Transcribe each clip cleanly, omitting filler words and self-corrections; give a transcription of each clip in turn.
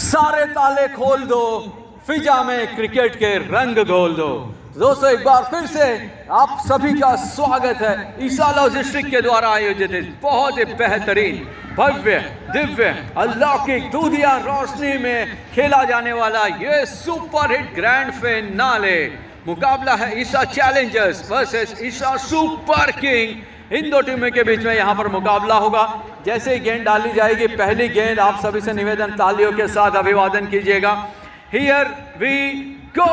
सारे ताले खोल दो, फिजा में क्रिकेट के रंग घोल दो। दोस्तों एक बार फिर से आप सभी का स्वागत है ईसा लॉजिस्टिक के द्वारा आयोजित बहुत ही बेहतरीन भव्य दिव्य अलौकिक दूधिया रोशनी में खेला जाने वाला ये सुपर हिट ग्रैंड फिनाले मुकाबला है ईसा चैलेंजर्स वर्सेस ईसा सुपर किंग। इन दो टीमों के बीच में यहाँ पर मुकाबला होगा। जैसे ही गेंद डाली जाएगी, पहली गेंद, आप सभी से निवेदन तालियों के साथ अभिवादन कीजिएगा। Here we go.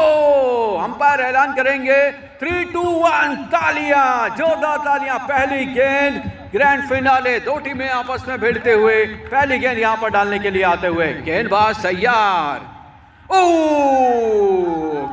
अंपायर ऐलान करेंगे 3, 2, 1 तालियां, जोरदार तालियां। पहली गेंद ग्रैंड फिनाले, दो टीमें आपस में भिड़ते हुए पहली गेंद यहां पर डालने के लिए आते हुए गेंदबाज तैयार। ओ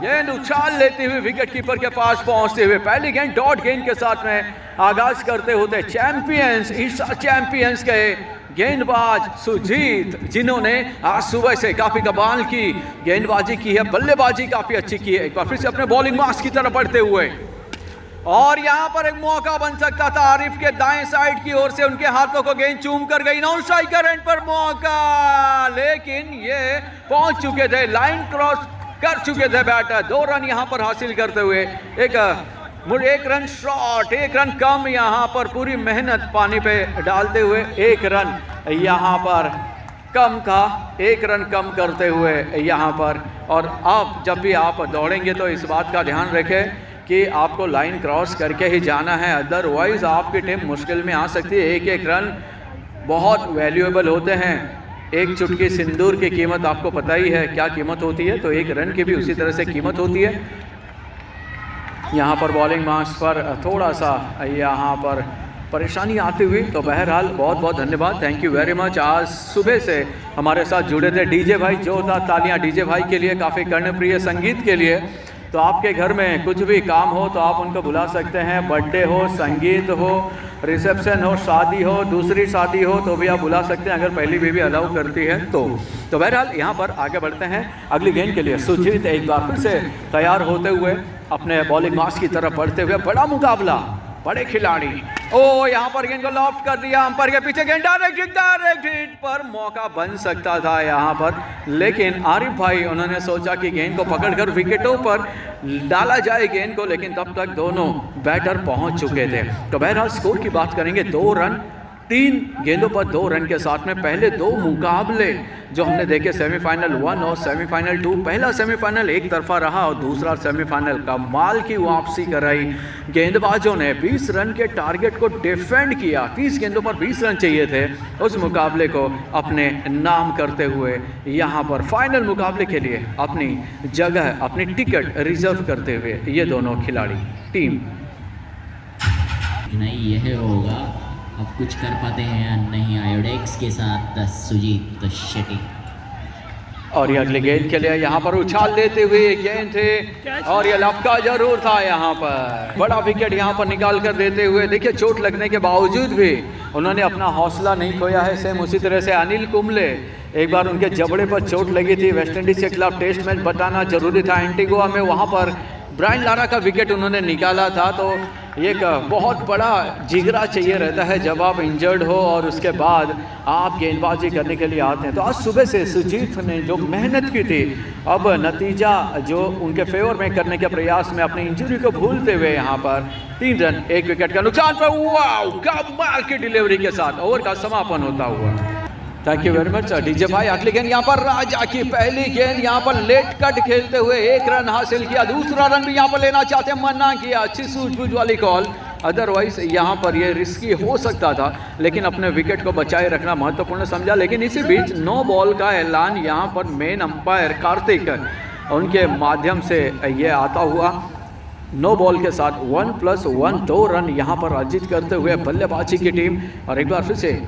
गेंद उछाल लेते हुए विकेट कीपर के पास पहुंचते हुए पहली गेंद डॉट गेंद के साथ में आगाज करते होते चैंपियंस ईसा चैंपियंस के गेंदबाज सुजीत, जिन्होंने आज सुबह से काफी कमाल की गेंदबाजी की है, बल्लेबाजी काफी अच्छी की है। एक बार फिर से अपने बॉलिंग मास्क की तरफ बढ़ते हुए, और यहां पर एक मौका बन सकता था आरिफ के दाएं साइड की ओर से, उनके हाथों को गेंद चूम कर गई। नॉन स्ट्राइकर एंड पर मौका, लेकिन ये पहुंच चुके थे, लाइन क्रॉस कर चुके थे बैटर। 2 रन यहां पर हासिल करते हुए एक रन शॉट, 1 रन कम यहाँ पर पूरी मेहनत पानी पे डालते हुए 1 रन यहाँ पर कम था, 1 रन कम करते हुए यहाँ पर। और अब जब भी आप दौड़ेंगे तो इस बात का ध्यान रखें कि आपको लाइन क्रॉस करके ही जाना है, अदरवाइज आपकी टीम मुश्किल में आ सकती है। 1-1 रन बहुत वैल्यूएबल होते हैं। एक चुटकी सिंदूर की कीमत आपको पता ही है क्या कीमत होती है, तो 1 रन की भी उसी तरह से कीमत होती है। यहाँ पर बॉलिंग मार्क्स पर थोड़ा सा यहाँ पर परेशानी आती हुई, तो बहरहाल बहुत बहुत धन्यवाद, थैंक यू वेरी मच। आज सुबह से हमारे साथ जुड़े थे डीजे भाई, जोरदार तालियां डीजे भाई के लिए, काफ़ी कर्णप्रिय संगीत के लिए। तो आपके घर में कुछ भी काम हो तो आप उनको बुला सकते हैं, बर्थडे हो, संगीत हो, रिसेप्शन हो, शादी हो, दूसरी शादी हो, तो भी आप बुला सकते हैं अगर पहली बीवी अलाउ करती है तो। बहरहाल यहाँ पर आगे बढ़ते हैं अगली गेंद के लिए। सुजीत एक बार फिर से तैयार होते हुए अपने बॉलिंग मास्क की तरफ बढ़ते हुए, बड़ा मुकाबला, बड़े खिलाड़ी। ओ यहाँ पर गेंद को लॉफ्ट कर दिया, अंपायर के पीछे गेंद डायरेक्ट हिट पर मौका बन सकता था यहाँ पर, लेकिन आरिफ भाई उन्होंने सोचा कि गेंद को पकड़कर विकेटों पर डाला जाए गेंद को, लेकिन तब तक दोनों बैटर पहुंच चुके थे। तो बहरहाल स्कोर की बात करेंगे, 2 रन 3 गेंदों पर 2 रन के साथ में पहले 2 मुकाबले जो हमने देखे, सेमीफाइनल 1 और सेमीफाइनल 2, पहला सेमीफाइनल एक तरफा रहा और दूसरा सेमीफाइनल कमाल की वापसी कराई। गेंदबाजों ने 20 रन के टारगेट को डिफेंड किया, 30 गेंदों पर 20 रन चाहिए थे, उस मुकाबले को अपने नाम करते हुए यहाँ पर फाइनल मुकाबले के लिए अपनी जगह, अपनी टिकट रिजर्व करते हुए ये दोनों खिलाड़ी टीम। नहीं यह होगा, अब कुछ कर पाते हैं या नहीं आयोडेक्स के साथ सुजीत शेट्टी। और ये अगले गेंद के लिए यहाँ पर उछाल लेते हुए गेंद थे, और ये लपका जरूर था यहाँ पर, बड़ा विकेट यहाँ पर निकाल कर देते हुए। देखिए चोट लगने के बावजूद भी उन्होंने अपना हौसला नहीं खोया है। सेम उसी तरह से अनिल कुंबले, एक बार उनके जबड़े पर चोट लगी थी, वेस्ट इंडीज के खिलाफ टेस्ट मैच बताना जरूरी था एंटीगुआ में, वहाँ पर ब्रायन लारा का विकेट उन्होंने निकाला था। तो एक बहुत बड़ा जिगरा चाहिए रहता है जब आप इंजर्ड हो और उसके बाद आप गेंदबाजी करने के लिए आते हैं। तो आज सुबह से सुजीत ने जो मेहनत की थी, अब नतीजा जो उनके फेवर में करने के प्रयास में अपनी इंजरी को भूलते हुए यहाँ पर 3 रन 1 विकेट का नुकसान पर, वाओ कमाल की डिलीवरी के साथ ओवर का समापन होता हुआ। Thank you very much DJ भाई। अगली गेंद यहाँ पर राजा की पहली गेंद, यहाँ पर लेट कट खेलते हुए 1 रन हासिल किया, दूसरा रन भी यहाँ पर लेना चाहते हैं, मना किया, अच्छी सूझबूझ वाली कॉल, अदरवाइज यहाँ पर ये रिस्की हो सकता था, लेकिन अपने विकेट को बचाए रखना महत्वपूर्ण समझा। लेकिन इसी बीच 9 बॉल का ऐलान यहाँ पर मेन अंपायर कार्तिक उनके माध्यम से ये आता हुआ। 9 बॉल के साथ 1+1 2 रन यहाँ पर अर्जित करते हुए बल्लेबाजी की टीम। और एक बार फिर से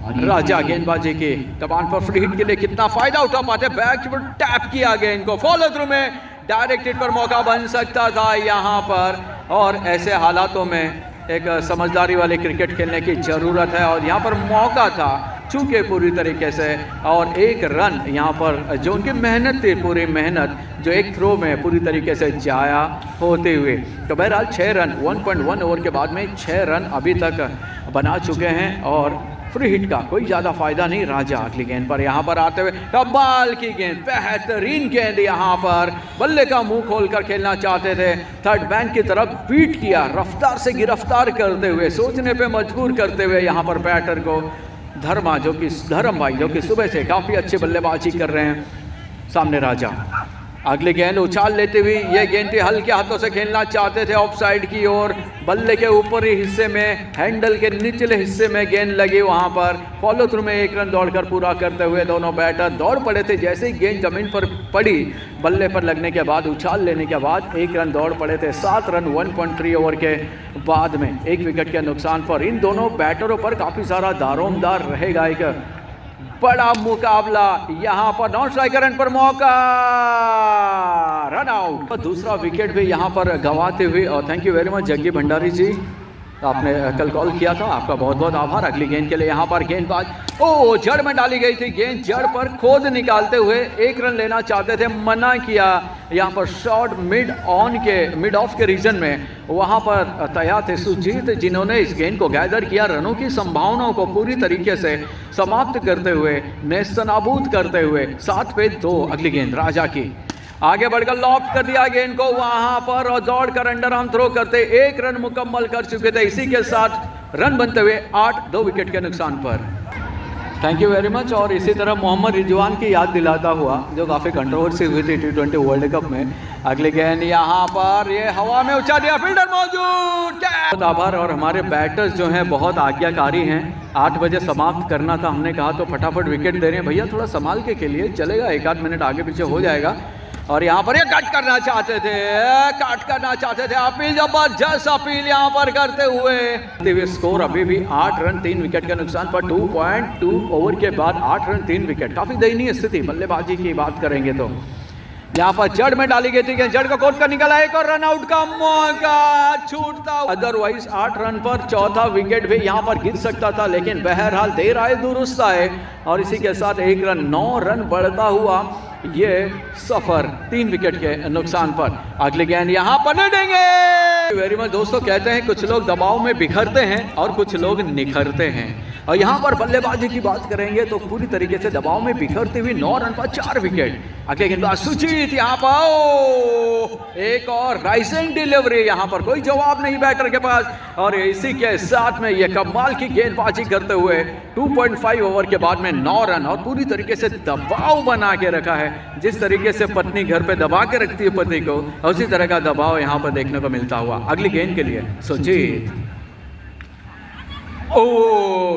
राजा गेंदबाजी की कमान पर फ्री हिट के लिए कितना फायदा उठा पाते, बैक टैप किया गेंद को, फॉलो थ्रू में डायरेक्ट हिट पर मौका बन सकता था यहाँ पर। और ऐसे हालातों में एक समझदारी वाले क्रिकेट खेलने की ज़रूरत है, और यहाँ पर मौका था चूके पूरी तरीके से, और 1 रन यहाँ पर जो उनकी मेहनत थी, पूरी मेहनत जो एक थ्रो में पूरी तरीके से जाया होते हुए। तो बहरहाल 6 रन 1.1 ओवर के बाद में 6 रन अभी तक बना चुके हैं, और फ्री हिट का कोई ज़्यादा फायदा नहीं। राजा अगली गेंद पर यहाँ पर आते हुए कमाल की गेंद, बेहतरीन गेंद, यहाँ पर बल्ले का मुंह खोलकर खेलना चाहते थे, थर्ड मैन की तरफ बीट किया, रफ्तार से गिरफ्तार करते हुए, सोचने पे मजबूर करते हुए यहाँ पर बैटर को धर्म भाई जो कि सुबह से काफ़ी अच्छी बल्लेबाजी कर रहे हैं। सामने राजा अगली गेंद उछाल लेते हुए ये गेंद भी हल्के हाथों से खेलना चाहते थे ऑफ साइड की ओर, बल्ले के ऊपरी हिस्से में, हैंडल के निचले हिस्से में गेंद लगी, वहां पर फॉलो थ्रू में 1 रन दौड़कर पूरा करते हुए दोनों बैटर दौड़ पड़े थे। जैसे ही गेंद जमीन पर पड़ी, बल्ले पर लगने के बाद उछाल लेने के बाद 1 रन दौड़ पड़े थे। 7 रन 1.3 ओवर के बाद में 1 विकेट के नुकसान पर इन दोनों बैटरों पर काफ़ी सारा दारोमदार रहेगा। एक बड़ा मुकाबला, यहाँ पर नॉन स्ट्राइकर रन पर मौका, रन आउट। दूसरा विकेट भी यहाँ पर गंवाते हुए, और thank you very much Jaggi Bhandari ji, आपने कल कॉल किया था, आपका बहुत बहुत आभार। अगली गेंद के लिए यहाँ पर गेंदबाज जड़ में डाली गई थी, गेंद जड़ पर खोद निकालते हुए 1 रन लेना चाहते थे, मना किया। यहाँ पर शॉट मिड ऑफ के रीजन में वहाँ पर तैयार थे सुजीत, जिन्होंने इस गेंद को गैदर किया, रनों की संभावनाओं को पूरी तरीके से समाप्त करते हुए, नेस्तनाबूद करते हुए 7 पे 2। अगली गेंद राजा की, आगे बढ़कर लॉक कर दिया गेंद को वहां पर, और दौड़कर अंडर आर्म थ्रो करते 1 रन मुकम्मल कर चुके थे। इसी के साथ रन बनते हुए 8, 2 विकेट के नुकसान पर। Thank you very much. और इसी तरह मोहम्मद रिजवान की याद दिलाता हुआ, जो काफ़ी कंट्रोवर्सी हुई थी T20 वर्ल्ड कप में। अगली गेंद यहाँ पर ये हवा में उछाल दिया, फील्डर मौजूद, बहुत आभार। और हमारे बैटर्स जो हैं बहुत आज्ञाकारी हैं। 8 बजे समाप्त करना था, हमने कहा तो फटाफट विकेट दे रहे हैं, भैया थोड़ा संभाल के खेलिए, चलेगा, 1-8 मिनट आगे पीछे हो जाएगा। और यहाँ पर ये कट करना चाहते थे, अपील, जबरदस्त अपील यहाँ पर करते हुए स्कोर अभी भी 8 रन 3 विकेट के नुकसान पर। 2.2 ओवर के बाद 8 रन 3 विकेट, काफी दयनीय स्थिति। बल्लेबाजी की बात करेंगे तो यहाँ पर जड़ में डाली गई थी, जड़ का कोट कर निकला, एक और रन आउट का मौका छूटता, अदरवाइज 8 रन पर चौथा विकेट भी यहाँ पर गिर सकता था, लेकिन बहरहाल देर आए दुरुस्त आए, और इसी के साथ 1 रन 9 रन बढ़ता हुआ ये सफर 3 विकेट के नुकसान पर। अगली गेंद यहाँ पर नहीं देंगे। वेरी मच दोस्तों, कहते हैं कुछ लोग दबाव में बिखरते हैं और कुछ लोग निखरते हैं, और यहाँ पर बल्लेबाजी की बात करेंगे तो पूरी तरीके से दबाव में बिखरते हुए 9 रन पर 4 विकेट। अगले गेंदबाज सुजीत, यहाँ पर एक और राइजिंग डिलीवरी, यहाँ पर कोई जवाब नहीं बैटर के पास, और इसी के साथ में ये कमाल की गेंदबाजी करते हुए 2.5 ओवर के बाद में 9 रन, और पूरी तरीके से दबाव बना के रखा है। जिस तरीके से पत्नी घर पे दबा के रखती है पति को, उसी तरह का दबाव यहाँ पर देखने को मिलता हुआ। अगली गेंद के लिए सुजीत,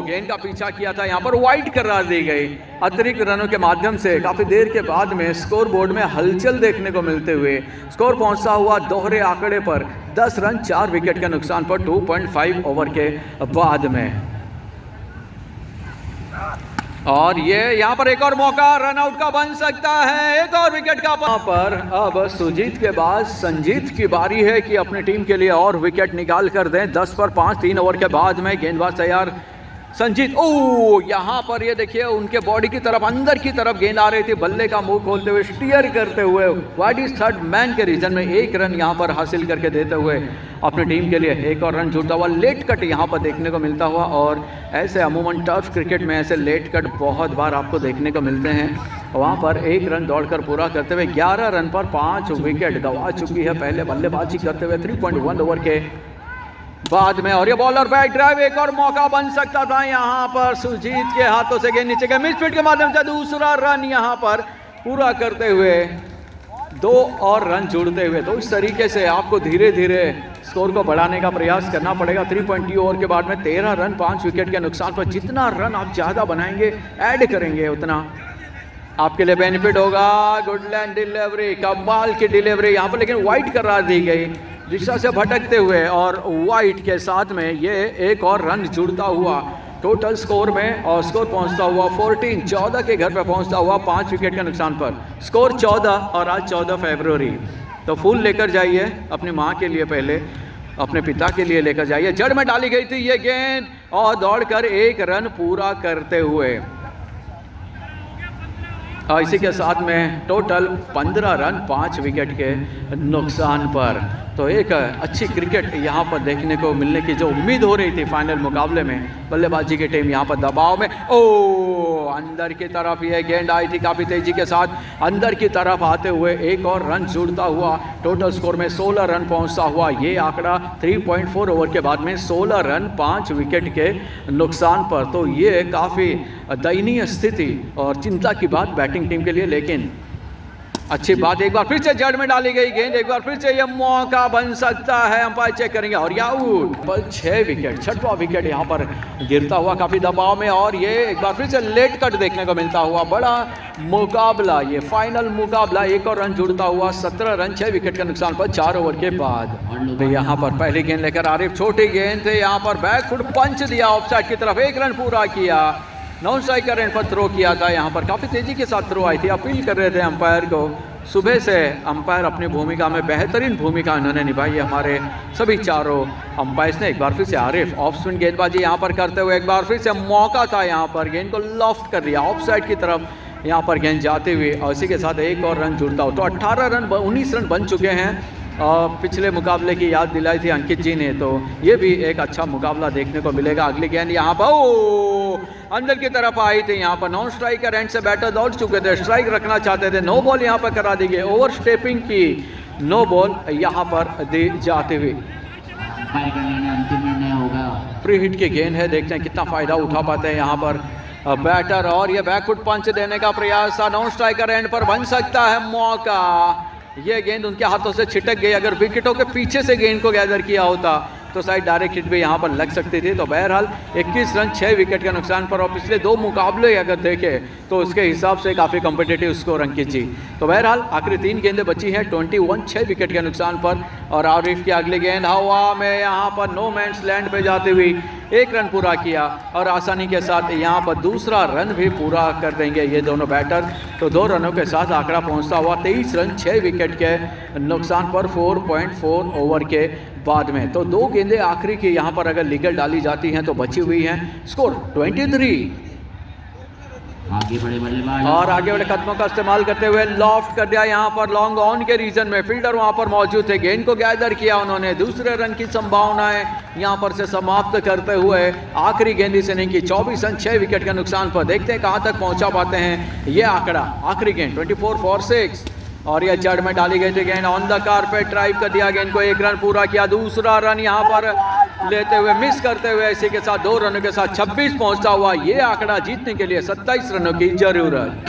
गेंद का पीछा किया था, यहाँ पर वाइड करार दी गई। अतिरिक्त रनों के माध्यम से काफी देर के बाद में स्कोर बोर्ड में हलचल देखने को मिलते हुए स्कोर पहुंचता हुआ दोहरे आंकड़े पर 10 रन 4 विकेट के नुकसान पर 2.5 ओवर के बाद में। और ये यहाँ पर एक और मौका रन आउट का बन सकता है, एक और विकेट का पर। अब सुजीत के बाद संजीत की बारी है कि अपनी टीम के लिए और विकेट निकाल कर दें। 10 पर 5 3 ओवर के बाद में गेंदबाज तैयार। संजीत, यहाँ पर ये देखिए उनके बॉडी की तरफ, अंदर की तरफ गेंद आ रही थी, बल्ले का मुंह खोलते हुए, स्टीयर करते हुए वाइड इज थर्ड मैन के रीजन में 1 रन यहाँ पर हासिल करके देते हुए अपनी टीम के लिए एक और रन जुड़ता हुआ। लेट कट यहाँ पर देखने को मिलता हुआ, और ऐसे अमूमन टर्फ क्रिकेट में ऐसे लेट कट बहुत बार आपको देखने को मिलते हैं। वहाँ पर 1 रन दौड़कर पूरा करते हुए 11 रन पर 5 विकेट गंवा चुकी है पहले बल्लेबाजी करते हुए 3.1 ओवर के बाद में। और ये बॉलर बैक ड्राइव, एक और मौका बन सकता था यहाँ पर। सुजीत के हाथों से गेंद नीचे गए, मिसफील्ड के माध्यम से दूसरा रन यहाँ पर पूरा करते हुए 2 और रन जुड़ते हुए। तो इस तरीके से आपको धीरे धीरे स्कोर को बढ़ाने का प्रयास करना पड़ेगा। 3.2 ओवर के बाद में 13 रन 5 विकेट के नुकसान पर। जितना रन आप ज़्यादा बनाएंगे, ऐड करेंगे, उतना आपके लिए बेनिफिट होगा। गुडलैंड डिलीवरी, कमाल की डिलीवरी यहाँ पर, लेकिन वाइड करार दी गई दिशा से भटकते हुए, और वाइट के साथ में ये एक और रन जुड़ता हुआ टोटल स्कोर में, और स्कोर पहुंचता हुआ 14 के घर पे पहुंचता हुआ 5 विकेट के नुकसान पर। स्कोर 14, और आज 14 फरवरी। तो फूल लेकर जाइए अपनी माँ के लिए, पहले अपने पिता के लिए लेकर जाइए। जड़ में डाली गई थी ये गेंद, और दौड़कर 1 रन पूरा करते हुए इसी के साथ में टोटल 15 रन 5 विकेट के नुकसान पर। तो एक अच्छी क्रिकेट यहाँ पर देखने को मिलने की जो उम्मीद हो रही थी फाइनल मुकाबले में, बल्लेबाजी की टीम यहाँ पर दबाव में, अंदर की तरफ ये गेंद आई थी काफ़ी तेज़ी के साथ, अंदर की तरफ आते हुए एक और रन जुड़ता हुआ टोटल स्कोर में 16 रन पहुँचता हुआ ये आंकड़ा 3.4 ओवर के बाद में 16 रन 5 विकेट के नुकसान पर। तो ये काफ़ी दयनीय स्थिति और चिंता की बात बैटिंग टीम के लिए, लेकिन अच्छी बात एक बार फिर से जड़ में डाली गई गेंद, एक बार फिर से यह मौका बन सकता है, अंपायर चेक करेंगे और ये आउट पर 6 विकेट, 6वां विकेट यहाँ पर गिरता हुआ काफ़ी दबाव में। और ये एक बार फिर से लेट कट देखने को मिलता हुआ, बड़ा मुकाबला, ये फाइनल मुकाबला, एक और रन जुड़ता हुआ 17 रन 6 विकेट के नुकसान पर 4 ओवर के बाद। तो यहाँ पर पहली गेंद लेकर आरिफ, छोटी गेंद थे, यहाँ पर बैकफुट पंच दिया ऑफसाइड की तरफ, 1 रन पूरा किया, नॉन स्ट्राइकर एंड पर थ्रो किया था। यहाँ पर काफ़ी तेज़ी के साथ थ्रो आई थी, अपील कर रहे थे अंपायर को। सुबह से अंपायर अपनी भूमिका में बेहतरीन भूमिका उन्होंने निभाई है, हमारे सभी चारों अंपायर्स ने। एक बार फिर से आरिफ ऑफ स्पिन गेंदबाजी यहाँ पर करते हुए, एक बार फिर से मौका था, यहाँ पर गेंद को लॉफ्ट कर दिया ऑफ साइड की तरफ, यहाँ पर गेंद जाते हुए और इसी के साथ एक और रन जुड़ता हो। तो 19 रन बन चुके हैं। पिछले मुकाबले की याद दिलाई थी अंकित जी ने, तो ये भी एक अच्छा मुकाबला देखने को मिलेगा। अगली गेंद यहाँ पर अंदर की तरफ आई थी, यहाँ पर नॉन स्ट्राइकर एंड से बैटर दौड़ चुके थे, स्ट्राइक रखना चाहते थे, नो बॉल यहाँ पर करा दी गई, ओवर स्टेपिंग की नो बॉल यहाँ पर दी जाते हुए। अंतिम निर्णय होगा। प्री हिट की गेंद है, देखते हैं कितना फायदा उठा पाते हैं यहाँ पर बैटर। और ये बैकफुट पंच देने का प्रयास था, नॉन स्ट्राइकर एंड पर बन सकता है मौका। ये गेंद उनके हाथों से छिटक गई, अगर विकेटों के पीछे से गेंद को गैदर किया होता तो शायद डायरेक्ट हिट भी यहाँ पर लग सकती थी। तो बहरहाल 21 रन 6 विकेट के नुकसान पर, और पिछले 2 मुकाबले अगर देखें तो उसके हिसाब से काफ़ी कम्पिटिटिव स्कोर अंकित जी। तो बहरहाल आखिरी 3 गेंदें बची हैं 21 6 विकेट के नुकसान पर। और आरिफ की अगली गेंद हवा में यहाँ पर नो मैंस लैंड पे जाती हुई 1 रन पूरा किया और आसानी के साथ यहाँ पर दूसरा रन भी पूरा कर देंगे ये दोनों बैटर। तो 2 रनों के साथ आंकड़ा पहुँचता हुआ 23 रन 6 विकेट के नुकसान पर 4.4 ओवर के बाद में। तो 2 गेंदें आखिरी की यहाँ पर अगर लीगल डाली जाती हैं तो बची हुई हैं, स्कोर 23। आगे बढ़े बल्लेबाज और आगे बढ़े कदमों का इस्तेमाल करते हुए लॉफ्ट कर दिया यहाँ पर लॉन्ग ऑन के रीजन में, फील्डर वहाँ पर मौजूद थे, गेंद को गैदर किया उन्होंने, दूसरे रन की संभावनाएं यहाँ पर से समाप्त करते हुए आखिरी गेंद इस इनिंग की 24 रन 6 विकेट के नुकसान पर। देखते हैं कहाँ तक पहुँचा पाते हैं ये आंकड़ा। आखिरी गेंद 24 for 6 और यह जड़ में डाली गई थी गेंद, ऑन द कारपेट ड्राइव कर दिया, गेंद को 1 रन पूरा किया, दूसरा रन यहाँ पर लेते हुए मिस करते हुए इसी के साथ 2 रनों के साथ 26 पहुंचता हुआ ये आंकड़ा जीतने के लिए 27 रनों की जरूरत।